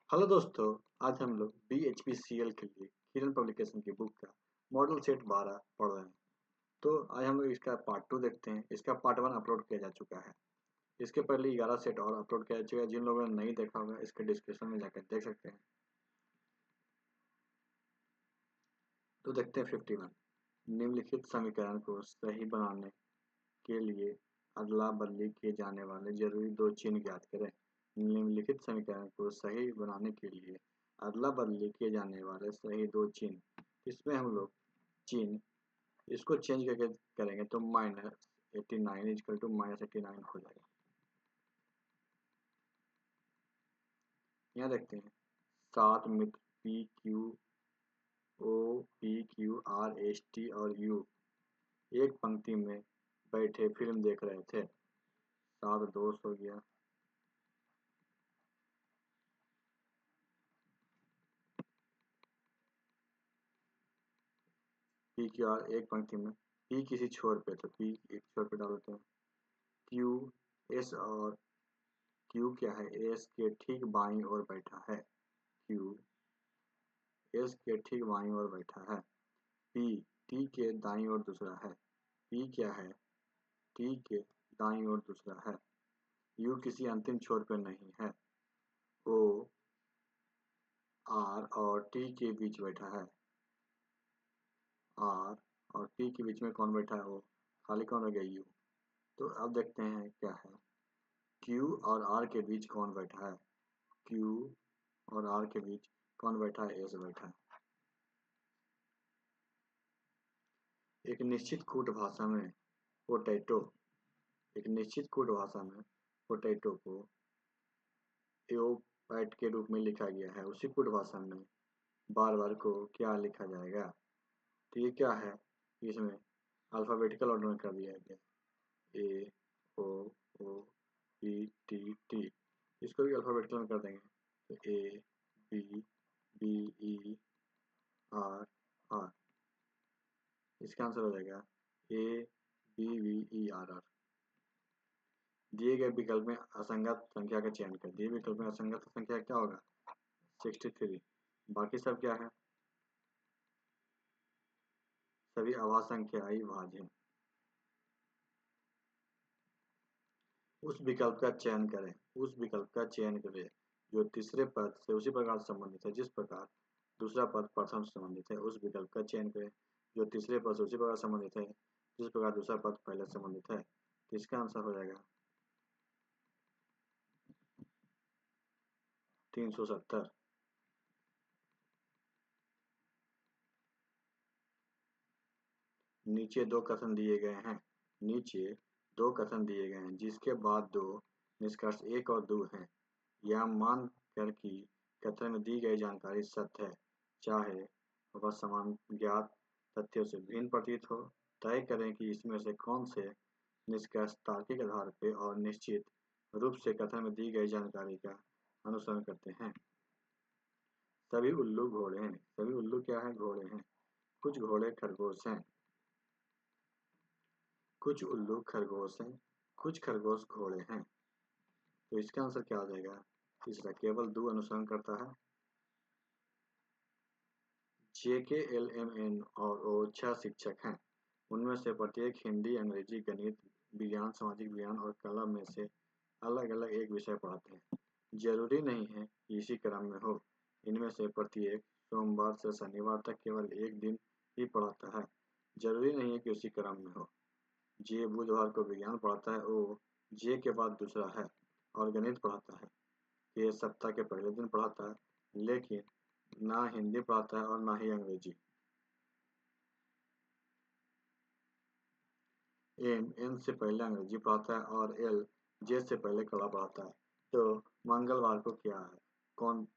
Hello दोस्तों, आज हम लोग BHPCL के लिए किरण पब्लिकेशन की बुक का मॉडल सेट 12 पढ़ रहे हैं। तो आज हम लोग इसका पार्ट 2 देखते हैं। इसका पार्ट 1 अपलोड किया जा चुका है। इसके पहले 11 सेट और अपलोड किया जा चुका है। जिन लोगों ने नहीं देखा होगा इसके डिस्क्रिप्शन में जाकर देख सकते हैं। तो देखते हैं 51। निम्नलिखित समीकरण को सही बनाने के लिए अदला बदली किए जाने वाले जरूरी दो चिन्ह ज्ञात करें। निम्नलिखित समीकरण को सही बनाने के लिए अदला बदली किए जाने वाले सही दो चिन्ह। इसमें हम लोग चिन्ह इसको चेंज करके करेंगे तो -89 इजकल टू -89 हो जाएगा। यहाँ देखते हैं 7 मित्र PQOPQRST और U एक पंक्ति में बैठे फिल्म देख रहे थे। 7 दोस्त हो गया। PQR एक पंक्ति में, P किसी छोर पे, तो P एक छोर पे डाल देते हैं। QS और Q क्या है, S के ठीक बाईं ओर बैठा है। Q S के ठीक बाईं ओर बैठा है। P T के दाईं ओर दूसरा है। P क्या है, T के दाईं ओर दूसरा है। U किसी अंतिम छोर पर नहीं है। O R और T के बीच बैठा है। R और T के बीच में कौन बैठा है, वो खाली कौन हो गया, U। तो अब देखते हैं क्या है। Q और R के बीच कौन बैठा है, Q और R के बीच कौन बैठा है, S बैठा है। एक निश्चित कूट भाषा में पोटैटो एक निश्चित कूट भाषा में पोटैटो को एओपैट के रूप में लिखा गया है। उसी कूट भाषा में बार बार को क्या लिखा जाएगा। तो ये क्या है, इसमें अल्फाबेटिकल ऑर्डर में कर दिया गया, A O O P T T. इसको भी अल्फाबेटिकल में कर देंगे तो A B B E R R. इसका आंसर हो जाएगा A B V E R R. दिए गए विकल्प में असंगत संख्या का चयन कर। दिए विकल्प में असंगत संख्या क्या होगा, 63। बाकी सब क्या है, सभी अभाज्य संख्याई भाज्य हैं। उस विकल्प का चयन करें जो तीसरे पद से उसी प्रकार संबंधित है जिस प्रकार दूसरा पद प्रथम से संबंधित है। उस विकल्प का चयन करें जो तीसरे पद से उसी प्रकार संबंधित है जिस प्रकार दूसरा पद पहले से संबंधित है। तो इसका आंसर हो जाएगा 370। नीचे दो कथन दिए गए हैं जिसके बाद दो निष्कर्ष 1 और 2 हैं। यह मान कर कि कथन में दी गई जानकारी सत्य है, चाहे वह समान ज्ञात तथ्यों से भिन्न प्रतीत हो। तय करें कि इसमें से कौन से निष्कर्ष तार्किक आधार पर और निश्चित रूप से कथन में दी गई जानकारी का अनुसरण करते हैं। सभी उल्लू घोड़े हैं। सभी उल्लू क्या है, घोड़े हैं। कुछ घोड़े खरगोश हैं। कुछ उल्लू खरगोश हैं। कुछ खरगोश घोड़े हैं। तो इसका आंसर क्या आ जाएगा, तीसरा, केवल 2 अनुसरण करता है। JKLMN और वो 6 शिक्षक हैं। उनमें से प्रत्येक हिंदी, अंग्रेजी, गणित, विज्ञान, सामाजिक विज्ञान और कला में से अलग अलग एक विषय पढ़ाते हैं। जरूरी नहीं है कि इसी क्रम में हो। इनमें से प्रत्येक सोमवार से शनिवार तक केवल एक दिन ही पढ़ाता है। जरूरी नहीं है कि उसी क्रम में हो। जे बुधवार को विज्ञान पढ़ाता है, वो जे के बाद दूसरा है। और गणित पढ़ाता है, ये सप्ताह के पहले दिन पढ़ाता है, लेकिन ना हिंदी पढ़ाता है और ना ही अंग्रेजी। एम एन से पहले अंग्रेजी पढ़ाता है और एल जे से पहले कला पढ़ाता है। तो मंगलवार को क्या है, कौन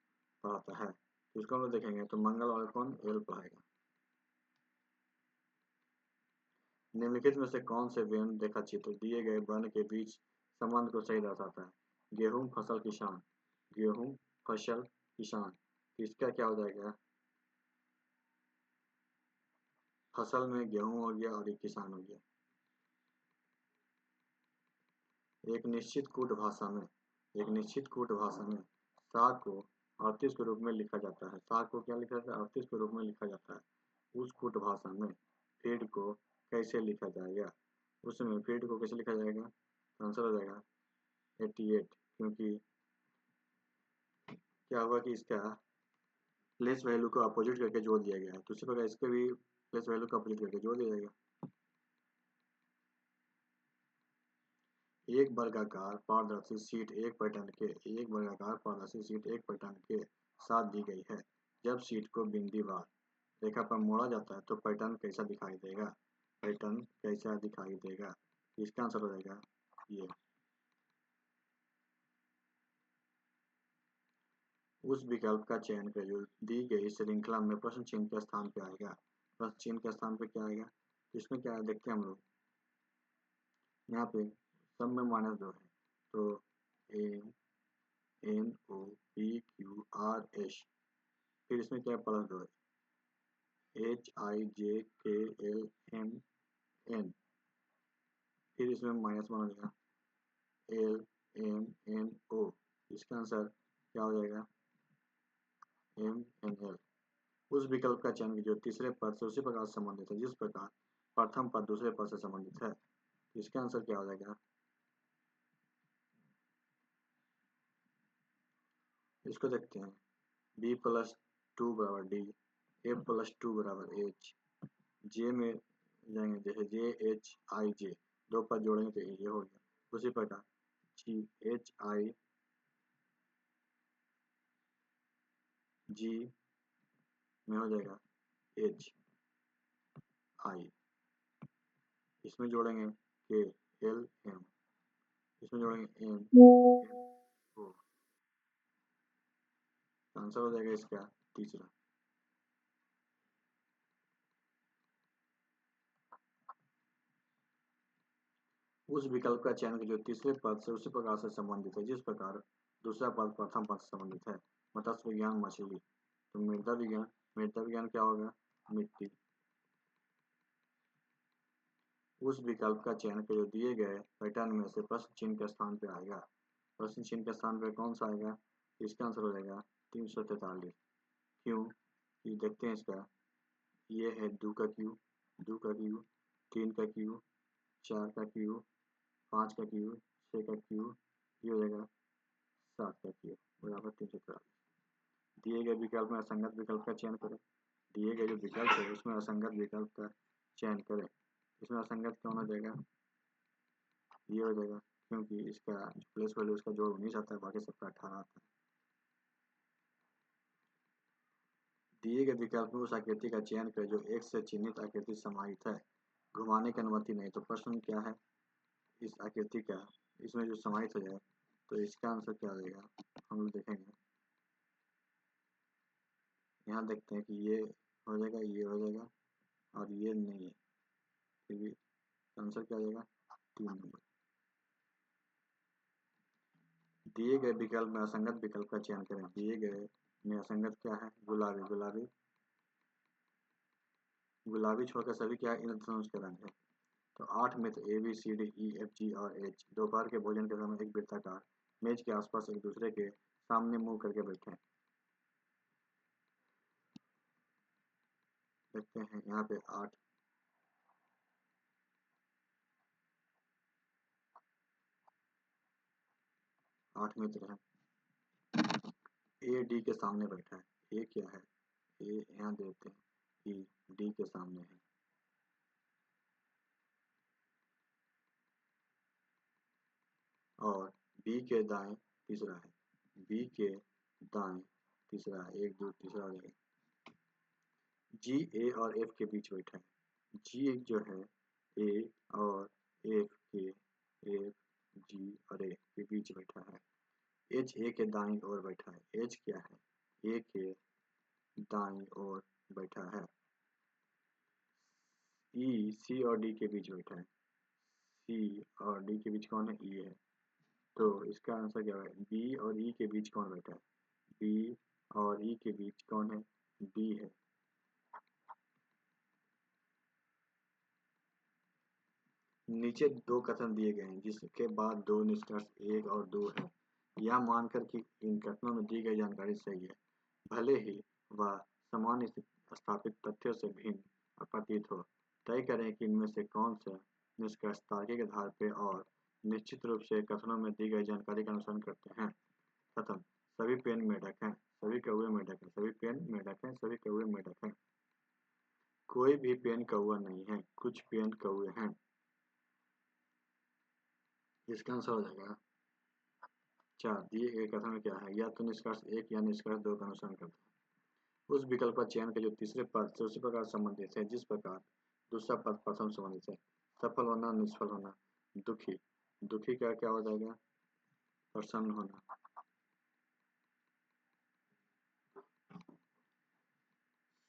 पढ़ाता है, तो इसको हम लोग देखेंगे। तो मंगलवार को कौन, एल पढ़ाएगा। निम्नलिखित में से कौन से व्यंजन रेखा चित्र दिए गए वर्ण के बीच संबंध को सही दर्शाता है। गेहूं फसल किसान, गेहूं फसल किसान। तो इसका क्या हो जाएगा, फसल में गेहूं हो गया और एक किसान हो गया। एक निश्चित कूट भाषा में सा को 38 के रूप में लिखा जाता है। 7 को क्या लिखा जाता है? 38 के रूप में लिखा जाता है। उस कूट भाषा में फीड को कैसे लिखा जाएगा? उसमें फीड को कैसे लिखा जाएगा? आंसर हो जाएगा 88, क्योंकि क्या हुआ कि इसका प्लेस वैल्यू को अपोजिट करके जोड़ दिया गया है, तो उसी प्रकार इसके भी प्लेस वैल्यू को अपोजिट करके जोड़ दिया जाएगा। एक वर्गाकार पारदर्शी शीट एक पैटर्न के साथ दी गई है। जब शीट को बिंदीवार रेखा पर मोड़ा जाता है तो पैटर्न कैसा दिखाई देगा? पैटर्न कैसा दिखाई देगा? इसका आंसर हो जाएगा ये। उस विकल्प का चयन करें जो दी गई श्रृंखला में प्रश्न चिन्ह के स्थान पे आएगा। प्रश्न चिन्ह के स्थान पे क्या आएगा? इसमें क्या है देखते हैं हम लोग। यहाँ पे सब में -2 है, तो NOPQRS, फिर इसमें क्या है? +2 है, HIJKLMN, फिर इसमें -1 हो जाएगा, LMNO। इसका आंसर क्या हो जाएगा? MNL। उस विकल्प का चयन जो तीसरे पद से उसी प्रकार से संबंधित है जिस प्रकार प्रथम पद दूसरे पद से संबंधित है। इसका आंसर क्या हो जाएगा? इसको देखते हैं। B+2 बराबर D, F+2 बराबर H, J में जाएंगे जैसे JHIJ, 2 पद जोड़ेंगे तो ये हो गया। उसी प्रकार GHIG में हो जाएगा HI, इसमें जोड़ेंगे KLM, इसमें जोड़ेंगे MNO। आंसर हो जाएगा इसका तीसरा। उस विकल्प का चयन जो तीसरे पद से उसी प्रकार से संबंधित है जिस प्रकार दूसरा पद प्रथम पद से संबंधित है। मत्स्य विज्ञान मछली, तो मृदा विज्ञान क्या होगा? मिट्टी। उस विकल्प का चयन जो दिए गए पैटर्न में से प्रश्न चिन्ह के स्थान पे आएगा। प्रश्न चिन्ह के स्थान पे कौन सा आएगा? इसका आंसर हो जाएगा 343। क्यों? ये देखते हैं इसका। ये है 2 का क्यू, 3 का क्यू, 4 का क्यू, 5 का क्यू, 6 का क्यू, ये हो जाएगा 7 का क्यू बराबर 343। दिए गए विकल्प में असंगत विकल्प का चयन करें। दिए गए जो विकल्प है उसमें असंगत विकल्प का चयन करें। इसमें असंगत कौन हो जाएगा? ये हो जाएगा, क्योंकि इसका प्लेस वैल्यू उसका जोड़ 19 आता है, बाकी सबका 18 आता है। दिए गए विकल्प में उस आकृति का चयन करें जो एक से चिन्हित आकृति समाहित है, घुमाने की अनुमति नहीं। तो प्रश्न क्या है इस आकृति का? इसमें जो समाहित हो जाए तो इसका आंसर क्या हो जाएगा? हम लोग देखेंगे। यहाँ देखते हैं कि ये हो जाएगा, ये हो जाएगा और ये नहीं है, फिर भी आंसर क्या हो जाएगा? 3 नंबर। दिए गए विकल्प में असंगत विकल्प का चयन करें। दिए गए में असंगत क्या है? गुलाबी छोड़कर सभी क्या है? इंद्रधनुष के रंग है। तो 8 में तो ABCDEFG और H दोपहर के भोजन के समय एक वृत्ताकार मेज के आसपास एक दूसरे के सामने मुंह करके बैठे हैं। देखते हैं यहाँ पे 8 मित्र है। A D के सामने बैठा है। A क्या है? A यहाँ देते हैं कि D के सामने है। और B के दाएं तीसरा है। B के दाएं तीसरा है, 1 2 तीसरा हो जाएगा। G A और F के बीच बैठा है। G जो है A और F के F G और A के बीच बैठा है। H A के दाईं ओर बैठा है। H क्या है? A के दाईं ओर बैठा है। E C और D के बीच बैठा है। C और D के बीच कौन है? E है। तो इसका आंसर क्या है? B और E के बीच कौन बैठा है? B और E के बीच कौन है? D है। नीचे 2 कथन दिए गए हैं जिसके बाद 2 निष्कर्ष 1 और 2 है। यह मानकर कि इन कथनों में दी गई जानकारी सही है, भले ही वह सामान्य स्थापित तथ्यों से भिन्न प्रतीत हो। तय करें कि इनमें से कौन सा निष्कर्ष तार्किक आधार पर और निश्चित रूप से कथनों में दी गई जानकारी का अनुसरण करते हैं। कथन: सभी पेन मेढक हैं, सभी कौवे मेढक हैं, सभी पेन मेढक हैं, सभी कौवे मेढक हैं। कोई भी पेन कौवा नहीं है, कुछ पेन कौवे हैं। इसका आंसर हो जाएगा 4। दिए गए कथन में क्या है? या तो निष्कर्ष 1 या निष्कर्ष 2 का अनुसरण करता है। उस विकल्प का चयन करें जो तीसरे पद से उसी प्रकार संबंधित है जिस प्रकार दूसरा पद प्रथम संबंधित है। सफल होना, निष्फल होना, दुखी। दुखी का क्या हो जाएगा? प्रसन्न होना।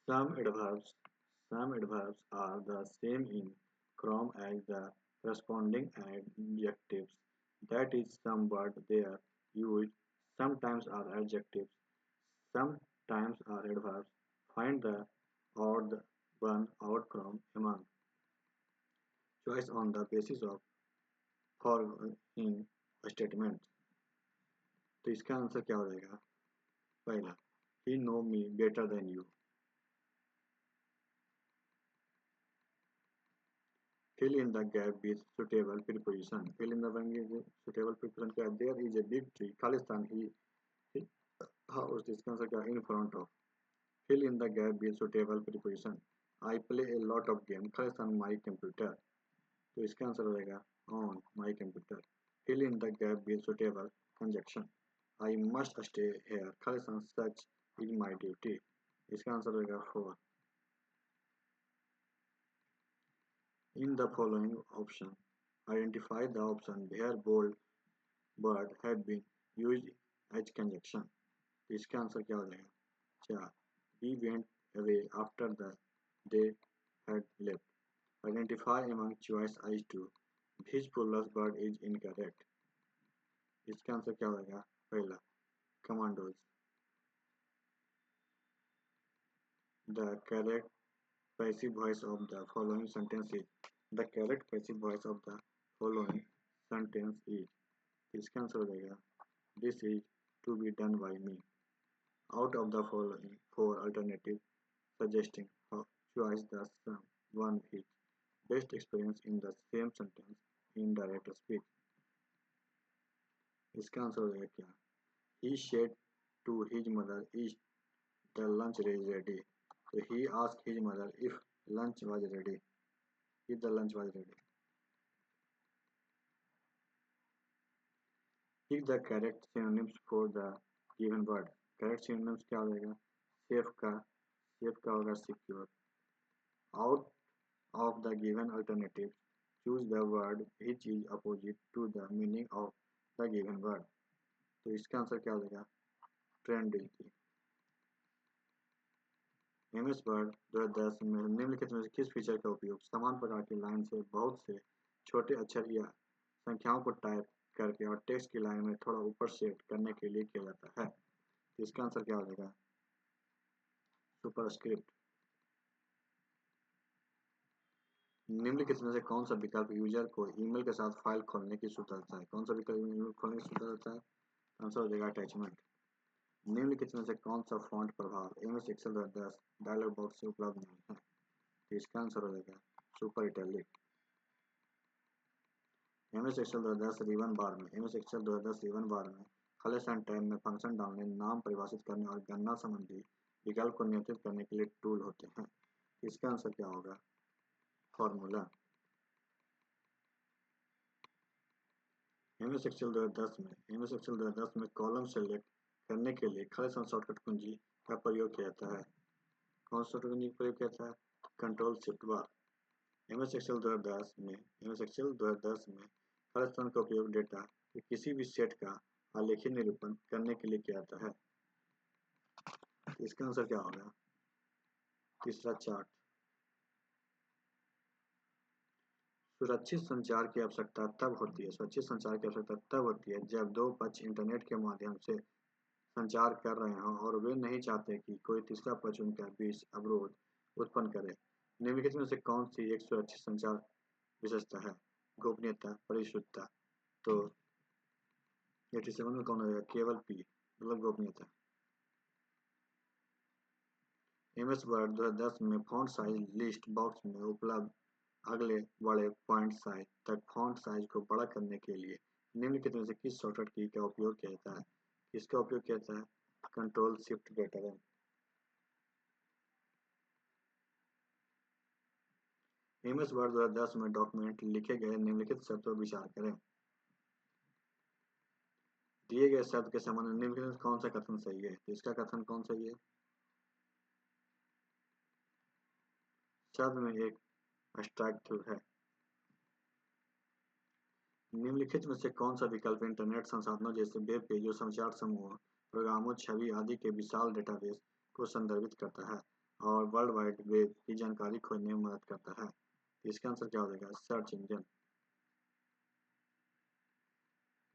Some adverbs are the same in form as the corresponding adjectives. That is, some words they are used sometimes are adjectives, sometimes are adverbs. Find the odd one out from among. Choice on the basis of following statements. तो इसका answer क्या हो जाएगा? पहला, he know me better than you. Fill in the gap with suitable preposition. Fill in the blank with suitable preposition क्या? There is a big tree. Khalistan he house. इसका answer क्या? In front of. Fill in the gap with suitable preposition. I play a lot of game. Khalistan my computer. तो इसका answer हो जाएगा on my computer. Fill in the gap with suitable conjunction. I must stay here. Khalistan such is my duty. इसका answer होगा 4. In the following option, identify the option where bold word have been used as conjunction. तो इसका answer क्या हो जाएगा? 4. We went away after they had left. Identify among choice I2. This plus word is incorrect. इसका answer क्या होगा? पहला, commandos. The correct passive voice of the following sentence is. The correct passive voice of the following sentence is. इसका answer हो जाएगा This is to be done by me. Out of the following 4 alternatives suggesting choice the one with best experience in the same sentence in direct speech. इसका answer हो जाएगा क्या? He said to his mother, is the lunch ready? So he asked his mother if lunch was ready. If the lunch was ready. Pick the correct synonyms for the given word. Correct synonyms क्या हो जाएगा? safe का होगा secure. Out of the given alternatives, choose the word which is opposite to the meaning of the given word. तो इसका answer क्या हो जाएगा? ट्रेंडिंग. एमएस वर्ड 2010 में निम्नलिखित में से किस फीचर का उपयोग समान प्रकार की लाइन से बहुत से छोटे अक्षर या संख्याओं को टाइप करके और टेक्स्ट की लाइन में थोड़ा ऊपर सेट करने के लिए किया जाता है? तो इसका आंसर क्या हो जाएगा? सुपरस्क्रिप्ट. निम्नलिखित में से कौन सा विकल्प यूजर को ईमेल के साथ फाइल खोलने की सुविधा देता है? कौन सा विकल्प ईमेल खोलने की सुविधा देता है? आंसर हो जाएगा अटैचमेंट. निम्नलिखित में से कौन सा फॉन्ट प्रभाव एमएस एक्सेल 2010 डायलॉग बॉक्स से उपलब्ध नहीं है? तो इसका आंसर हो जाएगा super italic. MS Excel 2010 ribbon bar में एमएस एक्सेल 2010 रिबन बार में खालिस्तान टैब में फंक्शन डालने, नाम परिभाषित करने और गणना संबंधी विकल्प को नियंत्रित करने के लिए टूल होते हैं. इसका आंसर क्या होगा? फॉर्मूला. एमएस एक्सेल 2010 में कॉलम सेलेक्ट करने के लिए खालिस्तान शॉर्टकट कुंजी का प्रयोग किया जाता है. कौन सा शॉर्टकट कुंजी का प्रयोग किया जाता है? कंट्रोल शिफ्ट बार. एमएस एक्सेल 2010 में खालिस्तान का उपयोग डेटा के किसी भी सेट का आलेखी निरूपण करने के लिए किया जाता है. इसका आंसर क्या होगा? तीसरा, चार्ट. सुरक्षित संचार की आवश्यकता तब होती है जब दो पक्ष इंटरनेट के माध्यम से संचार कर रहे हों और वे नहीं चाहते कि कोई तीसरा पक्ष उनके बीच अवरोध उत्पन्न करे. निम्नलिखित में से कौन सी एक सुरक्षित संचार विशेषता है? गोपनीयता, परिशुद्धता. तो 87 में कौन होगा? केवल पी, मतलब गोपनीयता। एमएस वर्ड 2010 में फॉन्ट साइज लिस्ट बॉक्स में उपलब्ध अगले बड़े पॉइंट साइज तक फॉन्ट साइज को बड़ा करने के लिए निम्नलिखित में से किस शॉर्टकट की का उपयोग किया जाता है? किसका उपयोग किया जाता है? Control shift greater N. MS Word 2010 में डॉक्यूमेंट लिखे गए निम्नलिखित शब्द पर विचार करें। दिए गए शब्द के संबंध में निम्नलिखित कौन सा कथन सही है? इसका कथन कौन सही है? शब्द में एक एब्स्ट्रैक्टिव है। निम्नलिखित में से कौन सा विकल्प इंटरनेट संसाधनों जैसे वेब पेजों, समाचार समूहों, प्रोग्रामों, छवि आदि के विशाल डेटाबेस को संदर्भित करता है और वर्ल्ड वाइड वेब की जानकारी खोजने में मदद करता है? इसका आंसर क्या हो जाएगा? Search engine.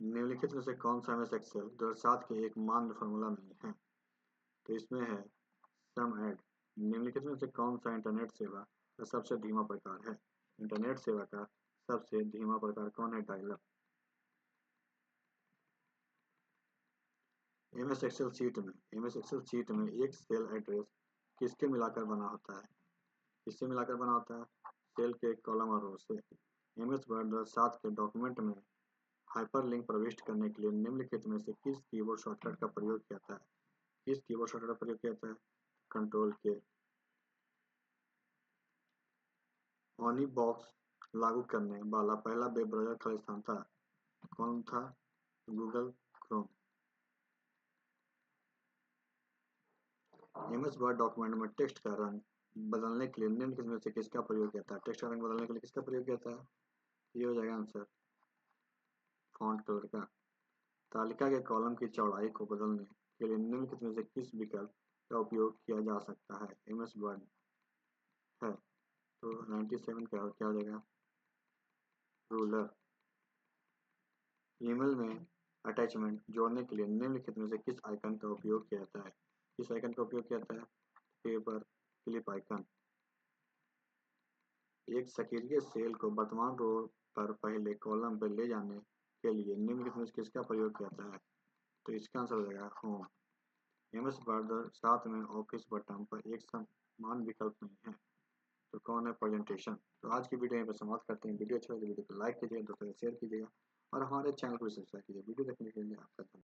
निम्नलिखित में से कौन सा एमएस एक्सेल 2007 के एक मान्य फॉर्मूला नहीं है? तो इसमें है सम एड। निम्नलिखित में से कौन सा इंटरनेट सेवा का सबसे धीमा प्रकार है? इंटरनेट सेवा का सबसे धीमा प्रकार कौन है? डायलअप। एमएस एक्सेल शीट में एक सेल एड्रेस किसके मिलाकर बना होता है? किससे मिलाकर बना होता है? सेल के कॉलम और रो से। एमएस वर्ड 2007 के डॉक्यूमेंट में हाइपरलिंक प्रविष्ट करने के लिए निम्नलिखित में से किस कीबोर्ड शॉर्टकट का प्रयोग किया जाता है? किस कीबोर्ड शॉर्टकट का प्रयोग किया जाता है? कंट्रोल के। ओनी बॉक्स लागू करने वाला पहला वेब ब्राउज़र खालिस्तान था। कौन था? Google Chrome. MS word document में टेक्स्ट का रंग बदलने के लिए निम्नलिखित में से किसका प्रयोग किया जाता है? टेक्स्ट का रंग बदलने के लिए किसका प्रयोग किया जाता है? ये हो जाएगा आंसर फॉन्ट कलर का। तालिका के कॉलम की चौड़ाई को बदलने के लिए निम्नलिखित में से किस विकल्प का उपयोग किया जा सकता है? एमएस वर्ड है तो 97 क्या हो जाएगा? रूलर। ईमेल में अटैचमेंट जोड़ने के लिए निम्नलिखित में से किस आइकन का उपयोग किया जाता है? किस आइकन का उपयोग किया जाता है? Paper clip icon. एक सक्रिय सेल को वर्तमान रो पर पहले कॉलम पर ले जाने के लिए निम्नलिखित में से किसका प्रयोग किया जाता है? तो इसका आंसर हो जाएगा होम। एमएस वर्ड 7 में ऑफिस बटन पर एक समान विकल्प नहीं है, तो कौन है? प्रेजेंटेशन। तो आज की वीडियो यहाँ पर समाप्त करते हैं। वीडियो अच्छा लगे तो वीडियो को लाइक कीजिएगा, दोस्तों को शेयर कीजिएगा और हमारे चैनल को सब्सक्राइब कीजिए। वीडियो देखने के लिए आपका धन्यवाद।